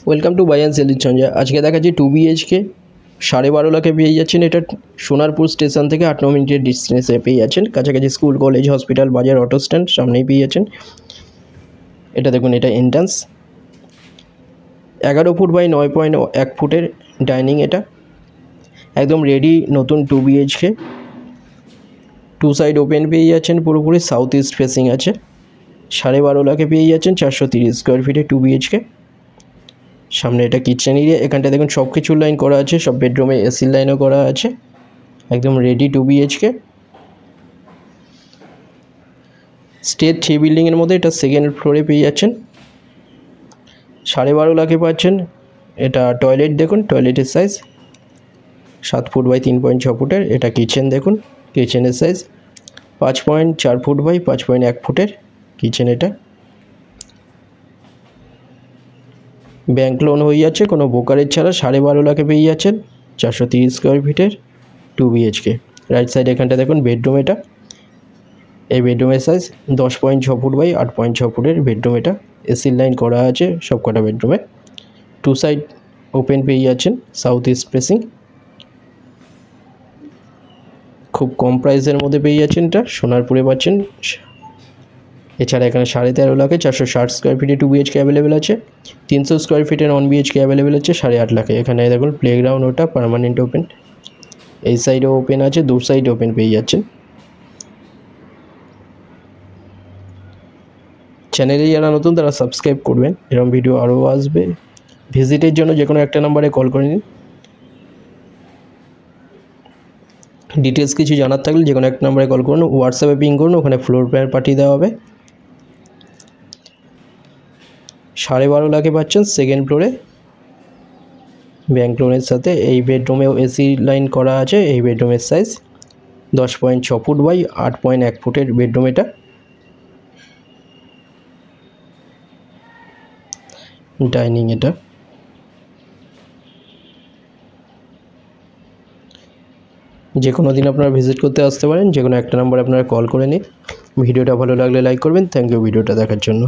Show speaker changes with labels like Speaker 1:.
Speaker 1: Welcome to buy and sell with Sanjay. আজকে দেখাচ্ছি 2 BHK 12.5 লাখে পেয়ে যাচ্ছেন। এটা সোনারপুর স্টেশন থেকে 8-9 মিনিটের ডিস্টেন্সে পেয়ে যাচ্ছেন। কাছাকাছি স্কুল, কলেজ, হসপিটাল, বাজার, অটো স্ট্যান্ড সামনেই পেয়ে যাচ্ছেন। এটা দেখুন, এটা এন্ট্রান্স। 11 ফুট বাই 9.1 ফুটের ডাইনিং। এটা একদম রেডি নতুন 2 BHK। 2 সাইড ওপেন পেয়ে যাচ্ছেন, পুরোপুরি সাউথ ইস্ট ফেসিং আছে। 12.5 লাখে পেয়ে যাচ্ছেন 430 স্কোয়ার ফিটে 2 BHK। সামনে এটা কিচেন এরিয়া। এখানটা দেখুন সব কিছুর লাইন করা আছে, সব বেডরুমে এসির লাইনও করা আছে। একদম রেডি 2 BHK। স্টেট 3 বিল্ডিংয়ের মধ্যে এটা সেকেন্ড ফ্লোরে পেয়ে যাচ্ছেন। 12.5 লাখে পাচ্ছেন। এটা টয়লেট দেখুন, টয়লেটের সাইজ 7 ফুট বাই 3.6 ফুটের। এটা কিচেন দেখুন, কিচেনের সাইজ 5.4 ফুট বাই 5.1 ফুটের কিচেন। এটা ব্যাঙ্ক লোন হয়ে যাচ্ছে, কোনো ব্রোকারেজ ছাড়া। 12.5 লাখে পেয়ে যাচ্ছেন 430 স্কোয়ার ফিটের 2 BHK। রাইট সাইড এখানটা দেখুন বেডরুম। এটা এই বেডরুমের সাইজ 10.6 ফুট বাই 8.6 ফুটের বেডরুম। এটা এসির লাইন করা আছে সব কটা বেডরুমে। 2 সাইড ওপেন পেয়ে যাচ্ছেন, সাউথ ইস্ট ফেসিং। খুব কম প্রাইসের মধ্যে পেয়ে যাচ্ছেন, এটা সোনারপুরে পাচ্ছেন। এছাড়া এখানে 13.5 লাখে 460 স্কোয়ার ফিটে 2 BHK অ্যাভেলেবেল আছে। 300 স্কোয়ার ফিটের 1 BHK অ্যাভেলেবেল আছে 8.5 লাখে। এখানে দেখুন প্লেগ্রাউন্ড, ওটা পার্মানেন্ট ওপেন। এই সাইডও ওপেন আছে, 2 সাইড ওপেন পেয়ে যাচ্ছেন। চ্যানেলে যারা নতুন তারা সাবস্ক্রাইব করবেন, এরকম ভিডিও আরও আসবে। ভিজিটের জন্য যে কোনো একটা নাম্বারে কল করে নিন। ডিটেলস কিছু জানার থাকলে যে কোনো একটা নাম্বারে কল করুন, হোয়াটসঅ্যাপে পিং করুন, ওখানে ফ্লোর প্ল্যান পাঠিয়ে দেওয়া হবে। 12.5 লাখে পাচ্ছেন সেকেন্ড ফ্লোরে ব্যাঙ্ক লোনের সাথে। এই বেডরুমেও এসি লাইন করা আছে। এই বেডরুমের সাইজ 10.6 ফুট বাই 8.1 ফুটের বেডরুম। এটা ডাইনিং। এটা যে কোনো দিন আপনারা ভিজিট করতে আসতে পারেন, যে কোনো একটা নাম্বারে আপনারা কল করে নিন। ভিডিওটা ভালো লাগলে লাইক করবেন। থ্যাংক ইউ ভিডিওটা দেখার জন্য।